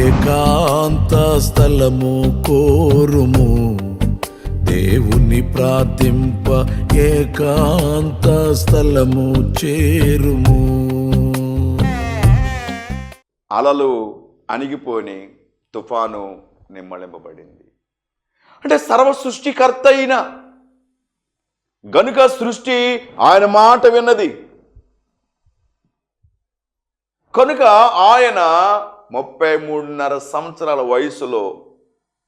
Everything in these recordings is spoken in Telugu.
ఏకాంత స్థలము కోరుము, దేవుని ప్రార్థింప ఏకాంత స్థలము చేరుము. అలలు అణిగిపోని తుఫాను నిమ్మళింపబడింది. అంటే సర్వ సృష్టికర్త అయిన గనుక సృష్టి ఆయన మాట విన్నది కనుక ఆయన 33.5 సంవత్సరాల వయసులో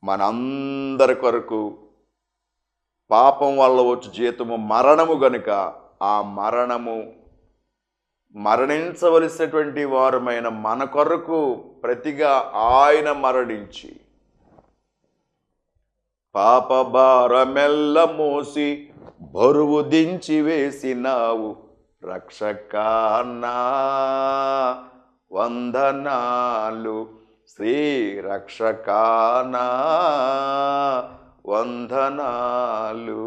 మనందరి కొరకు పాపం వల్ల వచ్చి జీతము మరణము గనుక ఆ మరణించవలసినటువంటి వారమైన మన కొరకు ప్రతిగా ఆయన మరణించి పాప భారమెల్ల మోసి బరువు దించి వేసినావు రక్షకానా వందనాలు, శ్రీ రక్షకానా వందనాలు.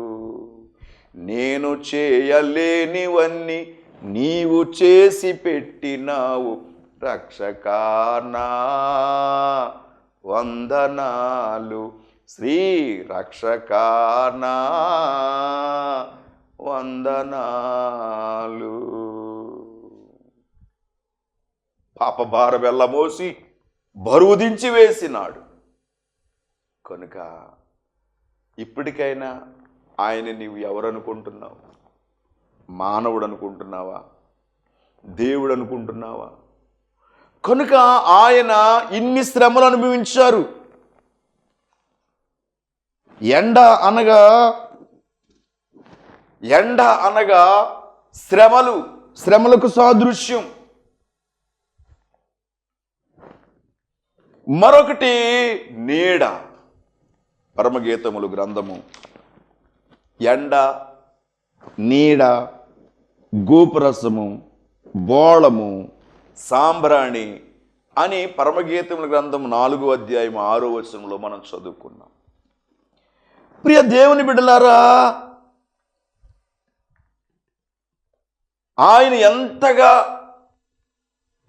నేను చేయలేనివన్నీ నీవు చేసి పెట్టినావు రక్షకానా వందనాలు, శ్రీ రక్షకానా వందనాలు. పాపభార వెళ్ళమోసి బరువు దించి వేసినాడు కనుక ఇప్పటికైనా ఆయన నీవు ఎవరనుకుంటున్నావు? మానవుడు అనుకుంటున్నావా? దేవుడు అనుకుంటున్నావా? కనుక ఆయన ఇన్ని శ్రమలు అనుభవించారు. ఎండ అనగా శ్రమలకు సాదృశ్యం. మరొకటి నీడ. పరమగీతములు గ్రంథము ఎండ, నీడ, గోపురసము, బోళము, సాంబ్రాణి అని పరమగీతముల గ్రంథం 4వ అధ్యాయం 6వ వచనంలో మనం చదువుకున్నాం. ప్రియ దేవుని బిడ్డలారా, ఆయన ఎంతగా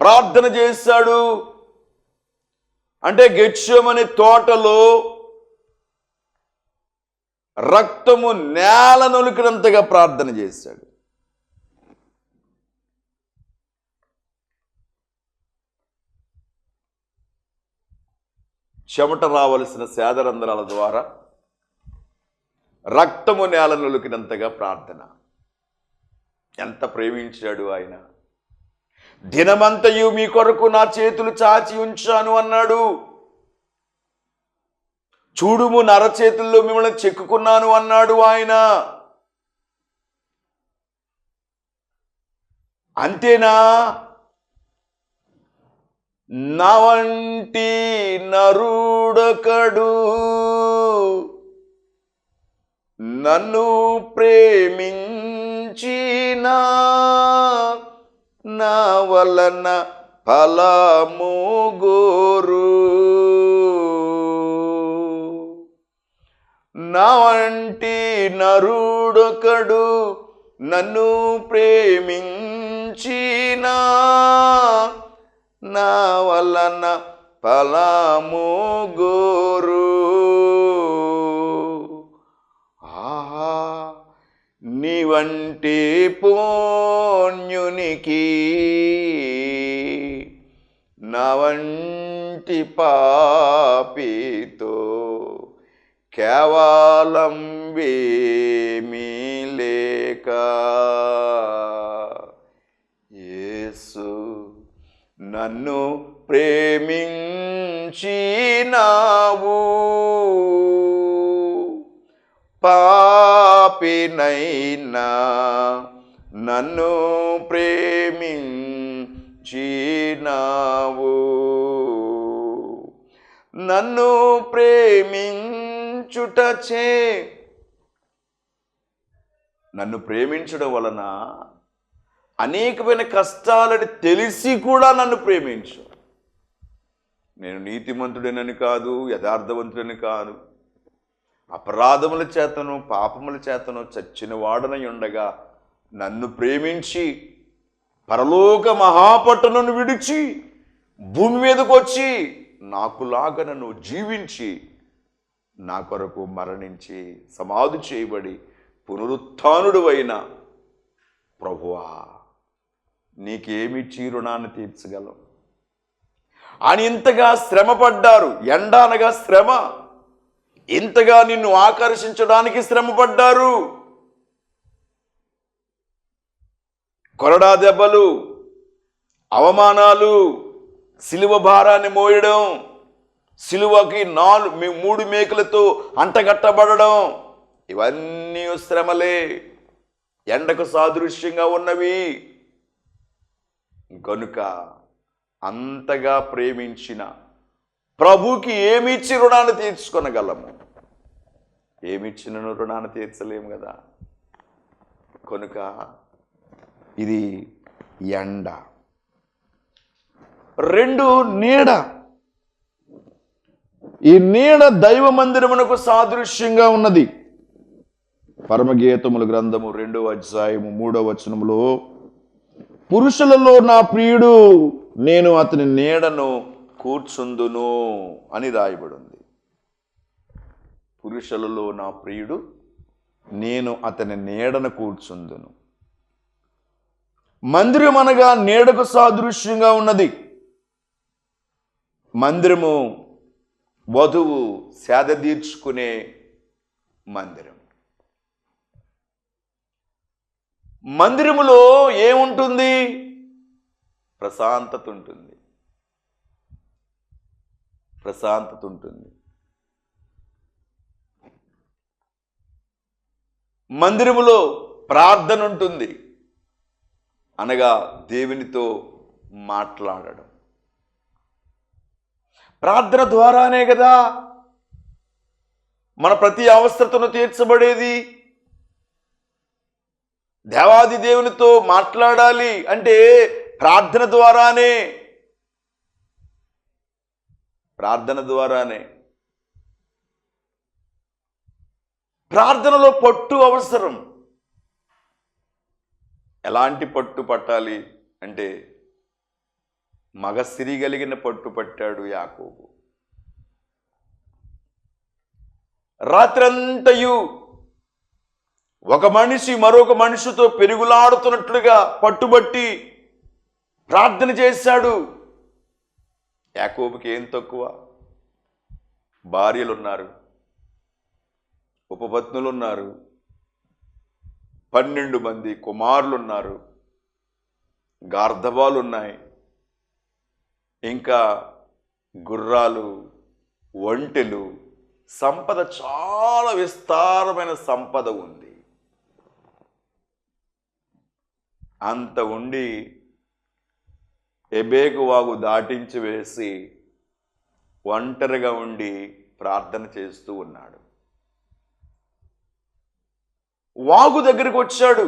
ప్రార్థన చేశాడు అంటే గెత్సేమనే తోటలో రక్తము నేల నొలికినంతగా ప్రార్థన చేశాడు. చెమట రావలసిన సేదరంధ్రాల ద్వారా రక్తము నేల నొలికినంతగా ప్రార్థన. ఎంత ప్రేమించాడు ఆయన. దినమంతయు మీ కొరకు నా చేతులు చాచి ఉంచాను అన్నాడు. చూడుము నరచేతుల్లో మిమ్మల్ని చెక్కుకున్నాను అన్నాడు ఆయన. అంతేనా? నా వంటి నరుడొకడు నన్ను ప్రేమించినా నా వలన ఫలము గోరు. నా వంటి నరుడొకడు నన్ను ప్రేమించినా నా వలన ఫలము గోరు. ఆహా, నీ వంటి పుణ్యునికి నా వంటి పాపితో కేవలం వేమీ లేక యేసు నన్ను ప్రేమించినావు. పాపినైనా నన్ను ప్రేమించినావు. నన్ను ప్రేమించుటచే, నన్ను ప్రేమించడం వలన అనేకమైన కష్టాలని తెలిసి కూడా నన్ను ప్రేమించు. నేను నీతిమంతుడనని కాదు, యథార్థవంతుడని కాదు, అపరాధముల చేతను పాపముల చేతను చచ్చిన వాడనై ఉండగా నన్ను ప్రేమించి పరలోక మహాపట్టణను విడిచి భూమి మీదకు వచ్చి నాకులాగా నన్ను జీవించి నా కొరకు మరణించి సమాధి చేయబడి పునరుత్థానుడు అయిన ప్రభువా, నీకేమిచ్చి రుణాన్ని తీర్చగలం అని ఇంతగా శ్రమ పడ్డారు. ఎండ అనగా శ్రమ. ఇంతగా నిన్ను ఆకర్షించడానికి శ్రమ పడ్డారు. కొరడా దెబ్బలు, అవమానాలు, సిలువ భారాన్ని మోయడం, సిలువకి 3 మేకులతో అంటగట్టబడడం, ఇవన్నీ శ్రమలే, ఎండకు సాదృశ్యంగా ఉన్నవి. కనుక అంతగా ప్రేమించిన ప్రభుకి ఏమిచ్చి రుణాన్ని తీర్చుకొనగలము? ఏమిచ్చిన రుణాన్ని తీర్చలేము కదా. కనుక ఇది ఎండ. 2 నీడ. ఈ నీడ దైవ మందిరమునకు సాదృశ్యంగా ఉన్నది. పరమగీతముల గ్రంథము 2వ అధ్యాయము 3వ వచనములో, పురుషులలో నా ప్రియుడు, నేను అతని నీడను కూర్చుందును అని రాయబడింది. పురుషులలో నా ప్రియుడు, నేను అతని నీడను కూర్చుందును. మందిరం అనగా నీడకు సాదృశ్యంగా ఉన్నది. మందిరము వధువు సేద తీర్చుకునే మందిరం. మందిరములో ఏముంటుంది? ప్రశాంతత ఉంటుంది. ప్రశాంతత ఉంటుంది. మందిరములో ప్రార్థన ఉంటుంది, అనగా దేవునితో మాట్లాడడం. ప్రార్థన ద్వారానే కదా మన ప్రతి అవసరతను తీర్చబడేది. దేవాది దేవునితో మాట్లాడాలి అంటే ప్రార్థన ద్వారానే. ప్రార్థన ద్వారానే. ప్రార్థనలో పట్టు అవసరం. ఎలాంటి పట్టు పట్టాలి అంటే మగ సిరి కలిగిన పట్టు పట్టాడు యాకోబు. రాత్రంతయు ఒక మనిషి మరొక మనిషితో పెరుగులాడుతున్నట్లుగా పట్టుబట్టి ప్రార్థన చేశాడు. యాకోబుకి ఏం తక్కువ? భార్యలున్నారు, ఉపపత్నులున్నారు, 12 మంది కుమారులున్నారు, గార్ధబాలున్నాయి, ఇంకా గుర్రాలు, ఒంటెలు, సంపద, చాలా విస్తారమైన సంపద ఉంది. అంత ఉండి ఎబేకు వాగు దాటించి వేసి ఒంటరిగా ఉండి ప్రార్థన చేస్తూ ఉన్నాడు. వాగు దగ్గరికి వచ్చాడు.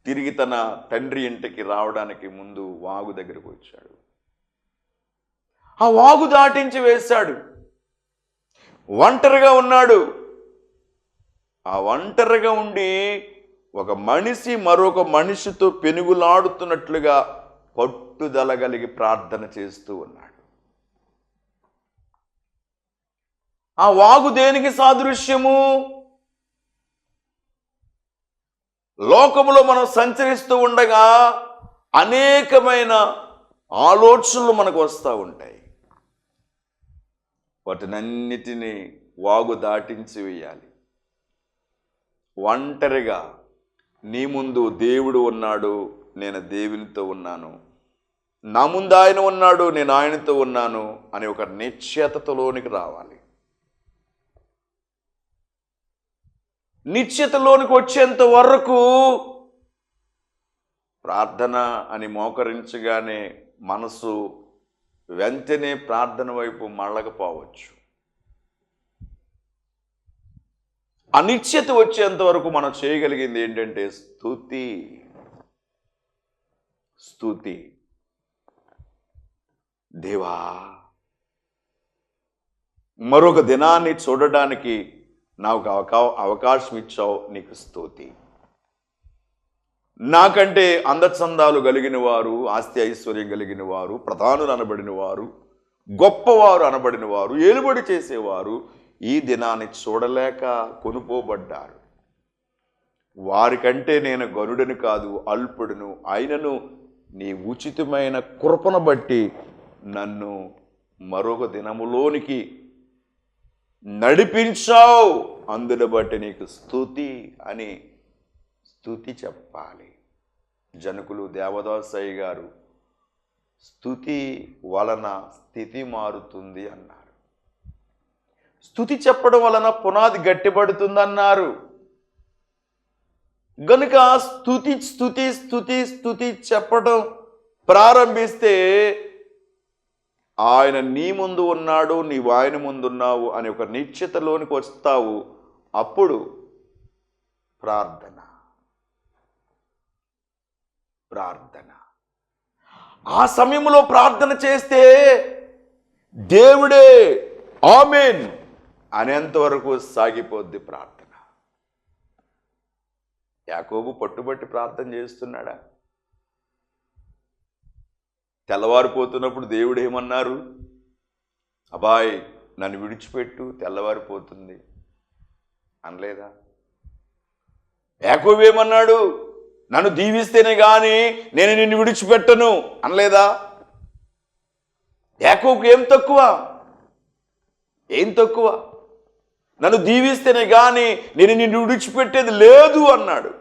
తిరిగి తన తండ్రి ఇంటికి రావడానికి ముందు వాగు దగ్గరికి వచ్చాడు. ఆ వాగు దాటించి వేశాడు. ఒంటరిగా ఉన్నాడు. ఆ ఒంటరిగా ఉండి ఒక మనిషి మరొక మనిషితో పెనుగులాడుతున్నట్లుగా పట్టుదల కలిగి ప్రార్థన చేస్తూ ఉన్నాడు. ఆ వాగు దేనికి సాదృశ్యము? లోకములో మనం సంచరిస్తూ ఉండగా అనేకమైన ఆలోచనలు మనకు వస్తూ ఉంటాయి. వాటినన్నిటినీ వాగు దాటించి వేయాలి. ఒంటరిగా నీ ముందు దేవుడు ఉన్నాడు, నేను దేవునితో ఉన్నాను, నా ముందు ఆయన ఉన్నాడు, నేను ఆయనతో ఉన్నాను అనే ఒక నిశ్చయతలోనికి రావాలి. నిశ్చయతలోనికి వచ్చేంత వరకు ప్రార్థన అని మోకరించగానే మనసు వెంటనే ప్రార్థన వైపు మళ్ళకపోవచ్చు. అనిశ్చయత వచ్చేంత వరకు మనం చేయగలిగింది ఏంటంటే స్తుతి. స్తుతి. దేవా, మరొక దినాన్ని చూడడానికి నాకు అవకాశం ఇచ్చావు, నీకు స్తుతి. నాకంటే అందచందాలు కలిగిన వారు, ఆస్తి ఐశ్వర్యం కలిగిన వారు, ప్రధానులు అనబడిన వారు, గొప్పవారు అనబడిన వారు, ఏలుబడి చేసేవారు ఈ దినాన్ని చూడలేక కొనుపోబడ్డారు. వారికంటే నేను గరుడను కాదు, అల్పుడును. అయినను నీ ఉచితమైన కృపను బట్టి నన్ను మరొక దినములోనికి నడిపించావు, అందును బట్టి నీకు స్తుతి అని స్తుతి చెప్పాలి. జనకులు దేవదాసయ్య గారు స్తుతి వలన స్థితి మారుతుంది అన్నారు. స్తుతి చెప్పడం వలన పునాది గట్టిపడుతుందన్నారు. గనుక స్తుతి స్తుతి స్తుతి స్తుతి చెప్పడం ప్రారంభిస్తే ఆయన నీ ముందు ఉన్నాడు, నీవు ఆయన ముందున్నావు అనే ఒక నిశ్చితలోనికి వస్తావు. అప్పుడు ప్రార్థన. ఆ సమయంలో ప్రార్థన చేస్తే దేవుడే ఆమేన్ అనేంతవరకు సాగిపోద్ది ప్రార్థన. యాకోబు పట్టుబట్టి ప్రార్థన చేస్తున్నాడా? తెల్లవారిపోతున్నప్పుడు దేవుడు ఏమన్నారు? అబ్బాయి నన్ను విడిచిపెట్టు, తెల్లవారిపోతుంది అనలేదా? యాకోబు ఏమన్నాడు? నన్ను దీవిస్తేనే గాని నేను నిన్ను విడిచిపెట్టను అనలేదా? యాకోబుకు ఏం తక్కువ? నన్ను దీవిస్తేనే గాని నేను నిన్ను విడిచిపెట్టేది లేదు అన్నాడు.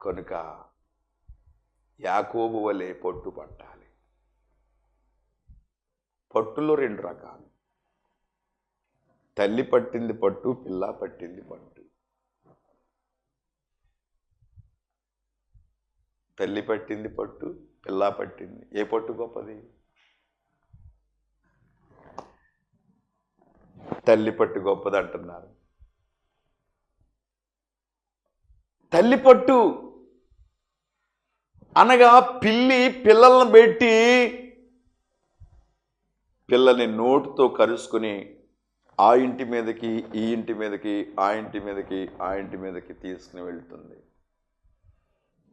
కనుక యాకోబు వలె పట్టు పట్టాలి. పట్టులో 2 రకాలు: తల్లి పట్టింది పట్టు, పిల్ల పట్టింది పట్టు. తల్లి పట్టింది పట్టు, పిల్ల పట్టింది. ఏ పట్టు గొప్పది? తల్లి పట్టు గొప్పది అంటున్నారు. తల్లి పట్టు అనగా పిల్లి పిల్లలను పెట్టి పిల్లని నోటుతో కరుసుకుని ఆ ఇంటి మీదకి, ఈ ఇంటి మీదకి, ఆ ఇంటి మీదకి, ఆ ఇంటి మీదకి తీసుకుని వెళ్తుంది.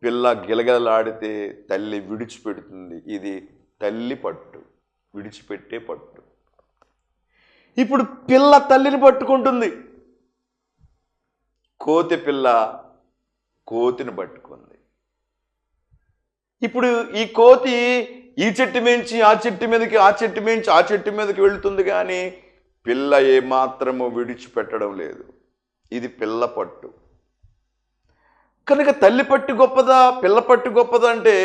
పిల్ల గిలగిలలాడితే తల్లి విడిచిపెడుతుంది. ఇది తల్లి పట్టు, విడిచిపెట్టే పట్టు. ఇప్పుడు పిల్ల తల్లిని పట్టుకుంటుంది. కోతి పిల్ల కోతిని పట్టుకుంది. ఇప్పుడు ఈ కోతి ఈ చెట్టు మించి ఆ చెట్టు మీదకి, ఆ చెట్టు మించి ఆ చెట్టు మీదకి వెళుతుంది, కానీ పిల్ల ఏమాత్రము విడిచిపెట్టడం లేదు. ఇది పిల్ల పట్టు. కనుక తల్లి పట్టు గొప్పదా, పిల్ల పట్టు గొప్పదా అంటే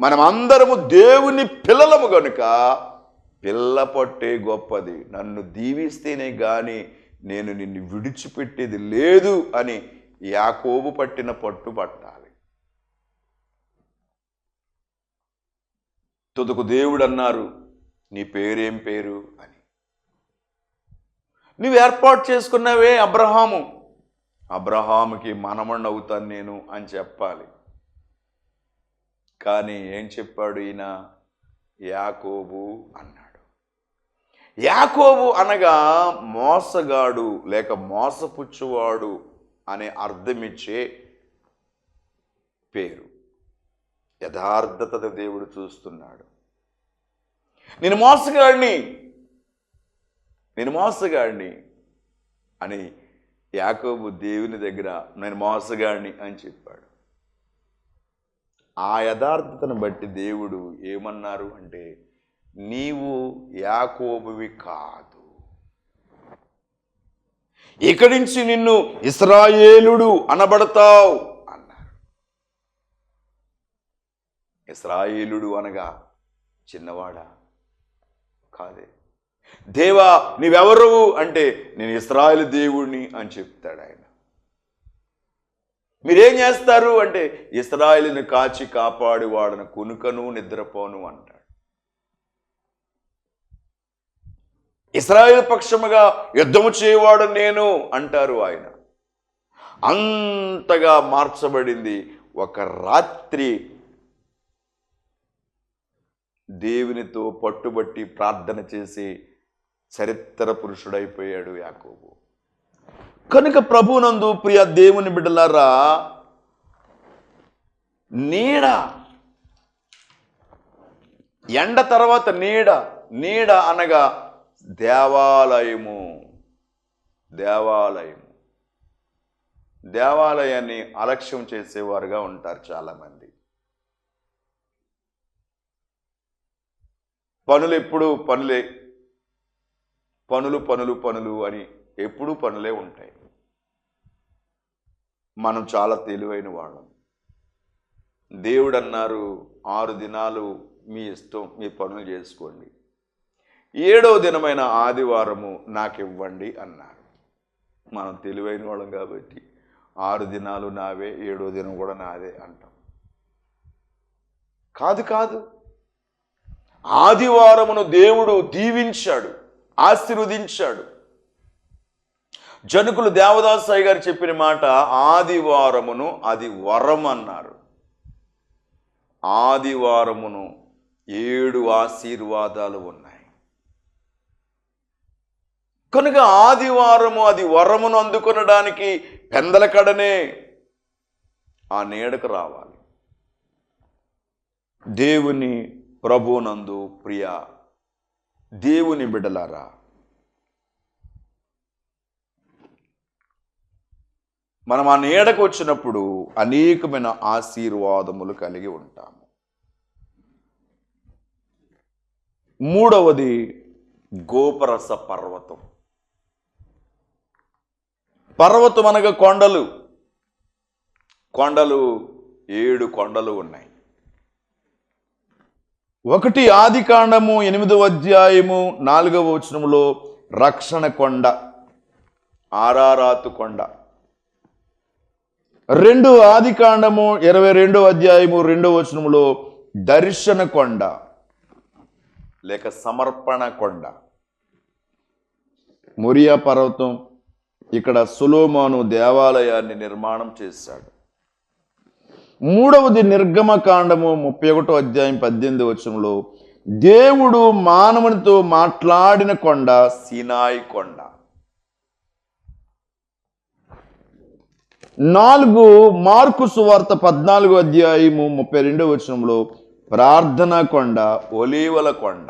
మనం అందరము దేవుని పిల్లలము గనుక పిల్ల పట్టే గొప్పది. నన్ను దీవిస్తేనే గాని నేను నిన్ను విడిచిపెట్టేది లేదు అని యాకోబు పట్టిన పట్టు పట్టాలి. తుదకు దేవుడు అన్నారు, నీ పేరేం పేరు అని. నువ్వు ఏర్పాటు చేసుకున్నావే అబ్రహాముకి మనమణ్ణి అవుతాను నేను అని చెప్పాలి. కానీ ఏం చెప్పాడు ఈయన? యాకోబు అన్నాడు. యాకోబు అనగా మోసగాడు లేక మోసపుచ్చువాడు అనే అర్థమిచ్చే పేరు. యథార్థత దేవుడు చూస్తున్నాడు. నేను మోసగాడిని అని యాకోబు దేవుని దగ్గర నేను మోసగాడిని అని చెప్పాడు. ఆ యథార్థతను బట్టి దేవుడు ఏమన్నారు అంటే, నీవు యాకోబువి కాదు, ఇక్కడి నుంచి నిన్ను ఇశ్రాయేలుడు అనబడతావు అన్నారు. ఇశ్రాయేలుడు అనగా చిన్నవాడా? కాదే. దేవా నీవెవరు అంటే నేను ఇశ్రాయేలు దేవుడిని అని చెప్తాడు ఆయన. మీరేం చేస్తారు అంటే ఇశ్రాయేలుని కాచి కాపాడి వాడను కునుకను నిద్రపోను అంటాడు. ఇశ్రాయేలు పక్షముగా యుద్ధము చేయవాడు నేను అంటారు ఆయన. అంతగా మార్చబడింది. ఒక రాత్రి దేవునితో పట్టుబట్టి ప్రార్థన చేసి చరిత్ర పురుషుడైపోయాడు యాకోబు. కనుక ప్రభునందు ప్రియ దేవుని బిడ్డలారా, నీడ, ఎండ తర్వాత నీడ. నీడ అనగా దేవాలయము. దేవాలయాన్ని అలక్ష్యం చేసేవారుగా ఉంటారు చాలామంది. పనులు ఎప్పుడు పనులే, పనులు అని ఎప్పుడూ పనులే ఉంటాయి. మనం చాలా తెలివైన వాళ్ళం. దేవుడు అన్నారు 6 దినాలు మీ ఇష్టం, మీ పనులు చేసుకోండి, 7వ దినమైన ఆదివారము నాకు ఇవ్వండి అన్నారు. మనం తెలివైన వాళ్ళం కాబట్టి 6 దినాలు నావే, 7వ దినం కూడా నాదే అంటాం. కాదు, ఆదివారమును దేవుడు దీవించాడు, ఆశీర్వదించాడు. జనకులు దేవదాసాయి గారు చెప్పిన మాట, ఆదివారమును అది వరం అన్నారు. ఆదివారమును 7 ఆశీర్వాదాలు ఉన్నాయి. కనుక ఆదివారము అది వరమును అందుకొనడానికి పెందలకడనే ఆ నీడకు రావాలి. దేవుని ప్రభునందు ప్రియ దేవుని బిడ్డలారా, మనం ఆ నీడకు వచ్చినప్పుడు అనేకమైన ఆశీర్వాదములు కలిగి ఉంటాము. మూడవది గోపరస పర్వతం. పర్వతం అనగా కొండలు. 7 కొండలు ఉన్నాయి. 1 ఆదికాండము 8వ అధ్యాయము 4వ వచనములో రక్షణ కొండ, ఆరారాతు కొండ. 2 ఆదికాండము 22వ అధ్యాయము 2వ వచనములో దర్శన కొండ లేక సమర్పణ కొండ. మొరియా పర్వతం, ఇక్కడ సొలొమోను దేవాలయాన్ని నిర్మాణం చేశాడు. 3వది నిర్గమకాండము 31వ అధ్యాయం 18వ వచనంలో దేవుడు మానవునితో మాట్లాడిన కొండ సీనాయి కొండ. 4 మార్కు సువార్త 14వ అధ్యాయము 32వ వచనంలో ప్రార్థనా కొండ, ఒలీవల కొండ.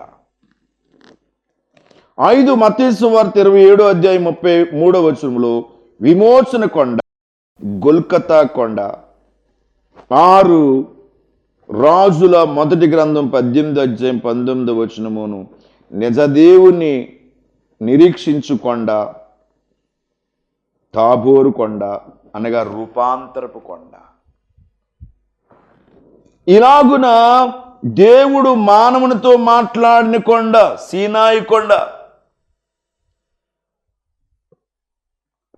5 మత్తయి సువార్త 27వ అధ్యాయం 33వ వచనంలో విమోచన కొండ, గొల్కతా కొండ. 6 రాజుల మొదటి గ్రంథం 18వ అధ్యాయం 19వ వచనమును నిజదేవుని నిరీక్షించు కొండ, తాబోరు కొండ అనగా రూపాంతరపు కొండ. ఇలాగున దేవుడు మానవునితో మాట్లాడిన కొండ సీనాయి కొండ.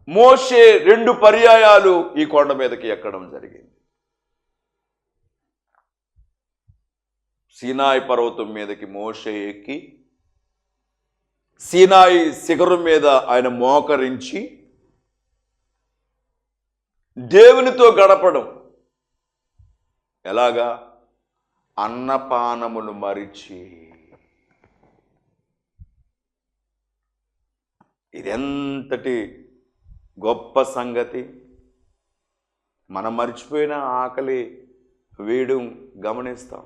మోషే 2 పర్యాయాలు ఈ కొండ మీదకి ఎక్కడం జరిగింది. సీనాయి పర్వతం మీదకి మోషే ఎక్కి సీనాయి శిఖరం మీద ఆయన మోకరించి దేవునితో గడపడం. ఎలాగా? అన్నపానములు మరిచి. ఇదెంతటి గొప్ప సంగతి. మనం మర్చిపోయిన ఆకలి వేయడం గమనిస్తాం.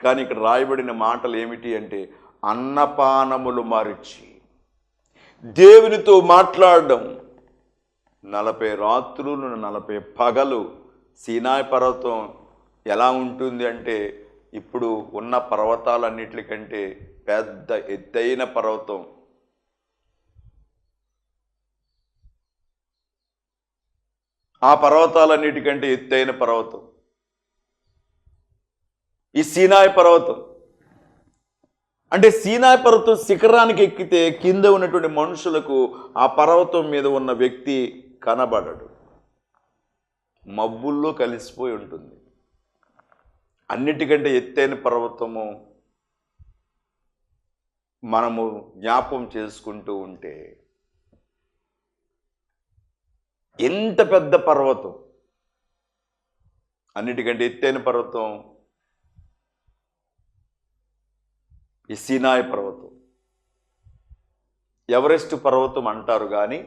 కానీ ఇక్కడ రాయబడిన మాటలు ఏమిటి అంటే అన్నపానములు మరిచి దేవునితో మాట్లాడడం. 40 రాత్రులు 40 పగలు సీనాయి పర్వతం ఎలా ఉంటుంది అంటే ఇప్పుడు ఉన్న పర్వతాలన్నిటికంటే పెద్ద ఎత్తైన పర్వతం. ఆ పర్వతాలన్నిటికంటే ఎత్తైన పర్వతం ఈ సీనాయి పర్వతం. అంటే సీనాయి పర్వతం శిఖరానికి ఎక్కితే కింద ఉన్నటువంటి మనుషులకు ఆ పర్వతం మీద ఉన్న వ్యక్తి కనబడడు, మబ్బుల్లో కలిసిపోయి ఉంటుంది. అన్నిటికంటే ఎత్తైన పర్వతము మనము జ్ఞాపం చేసుకుంటూ ఉంటే ఎంత పెద్ద పర్వతం, అన్నిటికంటే ఎత్తైన పర్వతం ఈ సీనాయి పర్వతం. ఎవరెస్ట్ పర్వతం అంటారు కానీ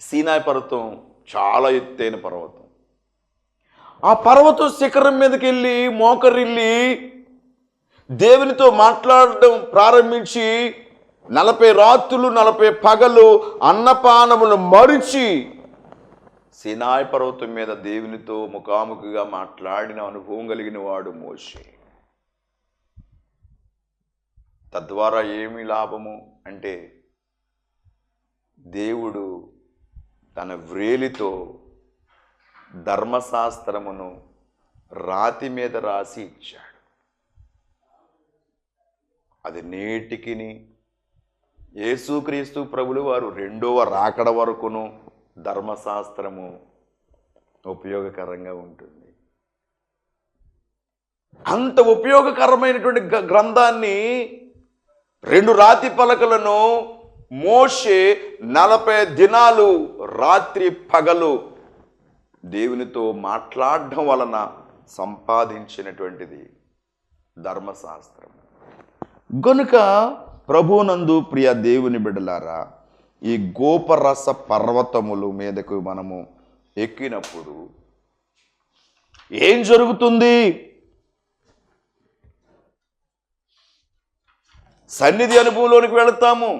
సీనాయి పర్వతం చాలా ఎత్తైన పర్వతం. ఆ పర్వతం శిఖరం మీదకి వెళ్ళి మోకరిల్లి దేవునితో మాట్లాడడం ప్రారంభించి 40 రాత్రులు 40 పగలు అన్నపానములు మరిచి సీనాయి పర్వతం మీద దేవునితో ముఖాముఖిగా మాట్లాడిన అనుభవం కలిగిన వాడు మోషే. తద్వారా ఏమి లాభము అంటే, దేవుడు తన వ్రేలితో ధర్మశాస్త్రమును రాతి మీద రాసి ఇచ్చాడు. అది నేటికిని యేసుక్రీస్తు ప్రభులు వారు 2వ రాకడ వరకును ధర్మశాస్త్రము ఉపయోగకరంగా ఉంటుంది. అంత ఉపయోగకరమైనటువంటి గ్రంథాన్ని 2 రాతి పలకలను మోషే 40 దినాలు రాత్రి పగలు దేవునితో మాట్లాడడం వలన సంపాదించినటువంటిది ధర్మశాస్త్రం. గనుక ప్రభునందు ప్రియ దేవుని బిడ్డలారా, ఈ గోపరస పర్వతములు మీదకు మనము ఎక్కినప్పుడు ఏం జరుగుతుంది? సన్నిధి అనుభవంలోనికి వెళతాము.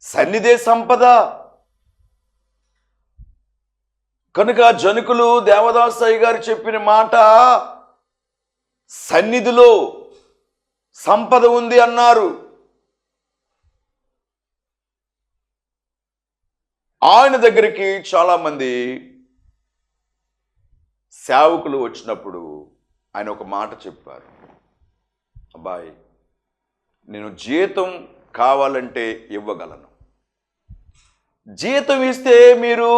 సన్నిధే సంపద. కనుక జనకులు దేవదాసయ్య గారు చెప్పిన మాట, సన్నిధిలో సంపద ఉంది అన్నారు. ఆయన దగ్గరికి చాలామంది సేవకులు వచ్చినప్పుడు ఆయన ఒక మాట చెప్పారు, అబ్బాయి నేను జీతం కావాలంటే ఇవ్వగలను, జీతం ఇస్తే మీరు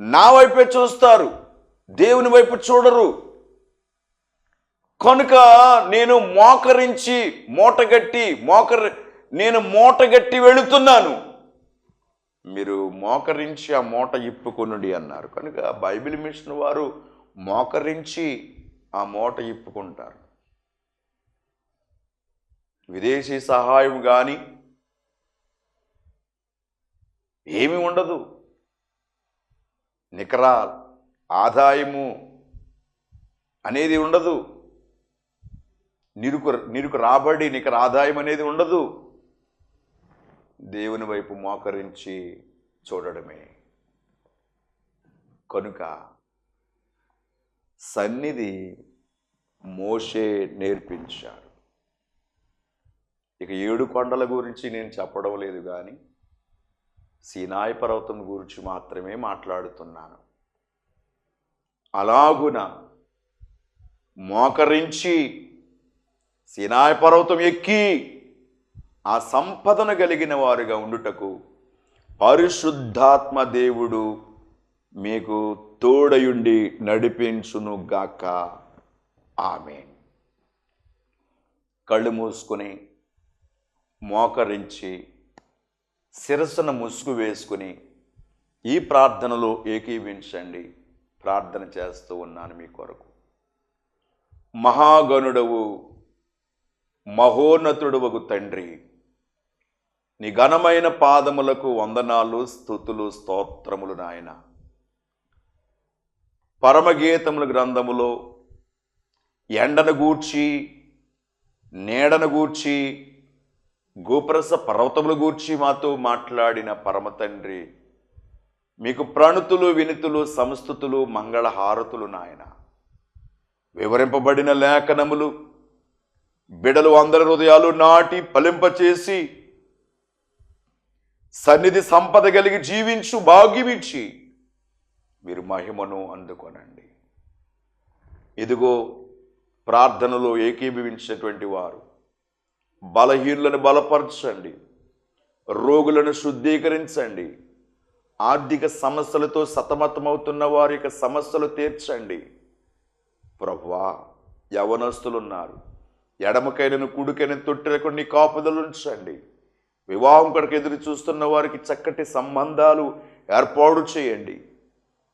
నా వైపే చూస్తారు, దేవుని వైపు చూడరు. కనుక నేను మోకరించి నేను మూటగట్టి వెళుతున్నాను, మీరు మోకరించి ఆ మూట ఇప్పుకొనుడి అన్నారు. కనుక బైబిల్ మిషన్ వారు మోకరించి ఆ మూట ఇప్పుకుంటారు. విదేశీ సహాయం కానీ ఏమీ ఉండదు. నికర ఆదాయము అనేది ఉండదు. నిరుకు రాబడి, నికర ఆదాయం అనేది ఉండదు. దేవుని వైపు మోకరించి చూడడమే. కనుక సన్నిధి మోషే నేర్పించాడు. ఇక 7 కొండల గురించి నేను చెప్పడం లేదు కానీ సీనాయి పర్వతం గురించి మాత్రమే మాట్లాడుతున్నాను. అలాగున మోకరించి సీనాయి పర్వతం ఎక్కి ఆ సంపదను కలిగిన వారుగా ఉండుటకు పరిశుద్ధాత్మ దేవుడు మీకు తోడయుండి నడిపించును గాక. ఆమేన్. కళ్ళు మూసుకొని మోకరించి శిరస్సును ముసుగు వేసుకుని ఈ ప్రార్థనలో ఏకీవించండి. ప్రార్థన చేస్తూ ఉన్నాను మీ కొరకు. మహాగణుడవు మహోన్నతుడవగు తండ్రి, నీ ఘనమైన పాదములకు వందనాలు, స్తుతులు, స్తోత్రములు నాయన. పరమగీతముల గ్రంథములో ఎండను గూర్చి, నీడను గూర్చి, గోపరస పర్వతముల గూర్చి మాతో మాట్లాడిన పరమ తండ్రి, మీకు ప్రణుతులు, వినుతులు, సంస్తుతులు, మంగళహారతులు నాయన. వివరింపబడిన లేఖనములు బిడలు అందరి హృదయాలు నాటి ఫలింపచేసి సన్నిధి సంపద కలిగి జీవించు భాగ్యమిచ్చి మీరు మహిమను అందుకొనండి. ఇదిగో ప్రార్థనలో ఏకీభవించినటువంటి వారు బలహీనులను బలపరచండి, రోగులను శుద్ధీకరించండి, ఆర్థిక సమస్యలతో సతమతమవుతున్న వారి యొక్క సమస్యలు తీర్చండి. ప్రభువా, యవనస్తులున్నారు, ఎడమకైనను కుడికైన తొట్టెలకు నీ కాపుదలు ఉంచండి. వివాహం కొరకు ఎదురు చూస్తున్న వారికి చక్కటి సంబంధాలు ఏర్పాటు చేయండి.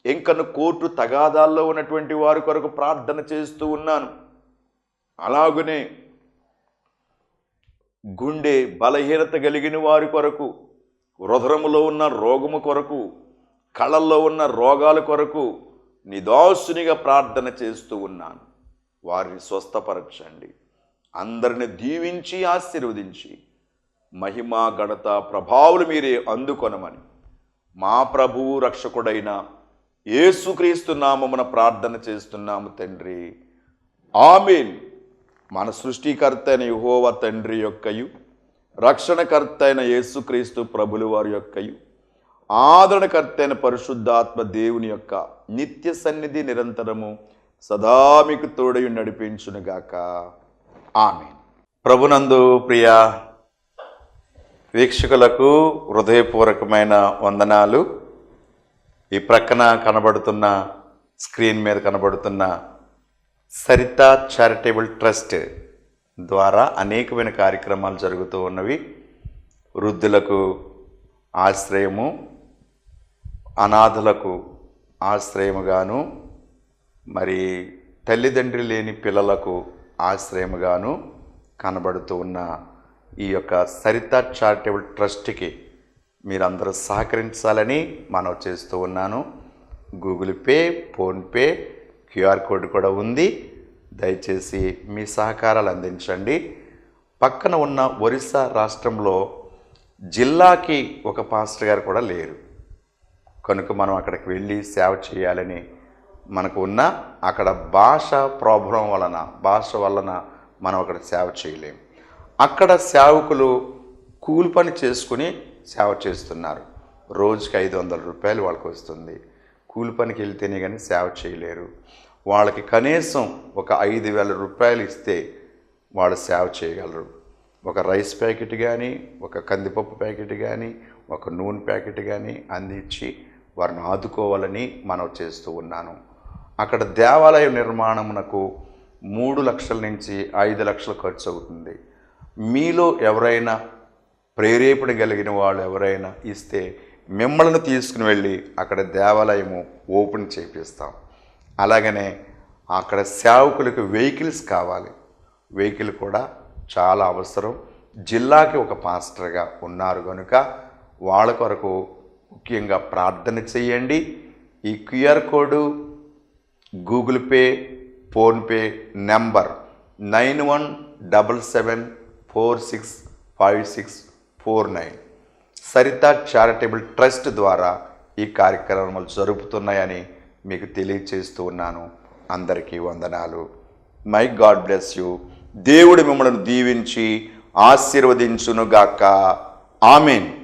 ఇంకను కోర్టు తగాదాల్లో ఉన్నటువంటి వారి కొరకు ప్రార్థన చేస్తూ ఉన్నాను. అలాగనే గుండె బలహీనత కలిగిన వారి కొరకు, హృదయములో ఉన్న రోగము కొరకు, కళ్ళల్లో ఉన్న రోగాల కొరకు నిదాసునిగా ప్రార్థన చేస్తూ ఉన్నాను. వారిని స్వస్థపరచండి. అందరిని దీవించి ఆశీర్వదించి మహిమ ఘనత ప్రభావాలు మీరే అందుకొనమని మా ప్రభువు రక్షకుడైన యేసుక్రీస్తు నామమున ప్రార్థన చేస్తున్నాము తండ్రి. ఆమేన్. మన సృష్టికర్త అయిన యెహోవా తండ్రి యొక్కయు, రక్షణకర్త అయిన యేసుక్రీస్తు ప్రభులు వారి యొక్కయు, ఆదరణకర్త అయిన పరిశుద్ధాత్మ దేవుని యొక్క నిత్య సన్నిధి నిరంతరము సదా మీకు తోడై నడిపించునుగాక. ఆమేన్. ప్రభునందు ప్రియ వీక్షకులకు హృదయపూర్వకమైన వందనాలు. ఈ ప్రక్కన కనబడుతున్న స్క్రీన్ మీద కనబడుతున్న సరిత చారిటబుల్ ట్రస్ట్ ద్వారా అనేకమైన కార్యక్రమాలు జరుగుతూ ఉన్నవి. వృద్ధులకు ఆశ్రయము, అనాథలకు ఆశ్రయముగాను, మరి తల్లిదండ్రి లేని పిల్లలకు ఆశ్రయముగాను కనబడుతూ ఉన్న ఈ యొక్క సరిత చారిటబుల్ ట్రస్ట్కి మీరందరూ సహకరించాలని మనవి చేస్తూ ఉన్నాను. Google pay, PhonePe, QR code కూడా ఉంది. దయచేసి మీ సహకారాలు అందించండి. పక్కన ఉన్న ఒరిస్సా రాష్ట్రంలో జిల్లాకి ఒక పాస్టర్ గారు కూడా లేరు కనుక మనం అక్కడికి వెళ్ళి సేవ చేయాలని మనకు ఉన్న అక్కడ భాష ప్రాబ్లం వలన, భాష వలన మనం అక్కడ సేవ చేయలేం. అక్కడ సేవకులు కూలి పని చేసుకుని సేవ చేస్తున్నారు. రోజుకి 500 రూపాయలు వాళ్ళకి వస్తుంది. కూలి పనికి వెళ్తేనే కానీ సేవ చేయలేరు. వాళ్ళకి కనీసం ఒక 5,000 రూపాయలు ఇస్తే వాళ్ళు సేవ చేయగలరు. ఒక రైస్ ప్యాకెట్ కానీ, ఒక కందిపప్పు ప్యాకెట్ కానీ, ఒక నూనె ప్యాకెట్ కానీ అందించి వారిని ఆదుకోవాలని మనం చేస్తూ ఉన్నాను. అక్కడ దేవాలయ నిర్మాణమునకు 3 లక్షల నుంచి 5 లక్షలు ఖర్చు అవుతుంది. మీలో ఎవరైనా ప్రేరేపణ కలిగిన వాళ్ళు ఎవరైనా ఇస్తే మిమ్మల్ని తీసుకుని వెళ్ళి అక్కడ దేవాలయము ఓపెన్ చేపిస్తాం. అలాగనే అక్కడ సేవకులకు వెహికల్స్ కావాలి. వెహికల్ కూడా చాలా అవసరం. జిల్లాకి ఒక పాస్టర్గా ఉన్నారు కనుక వాళ్ళ కొరకు ముఖ్యంగా ప్రార్థన చేయండి. ఈ QR code, Google pay, PhonePe number 9177465649 Saritha charitable trust ద్వారా ఈ కార్యక్రమాలు జరుపుతున్నాయని మీకు తెలియచేస్తూ ఉన్నాను. అందరికీ వందనాలు. My God bless you. దేవుడు మిమ్మల్ని దీవించి ఆశీర్వదించునుగాక. ఆమేన్.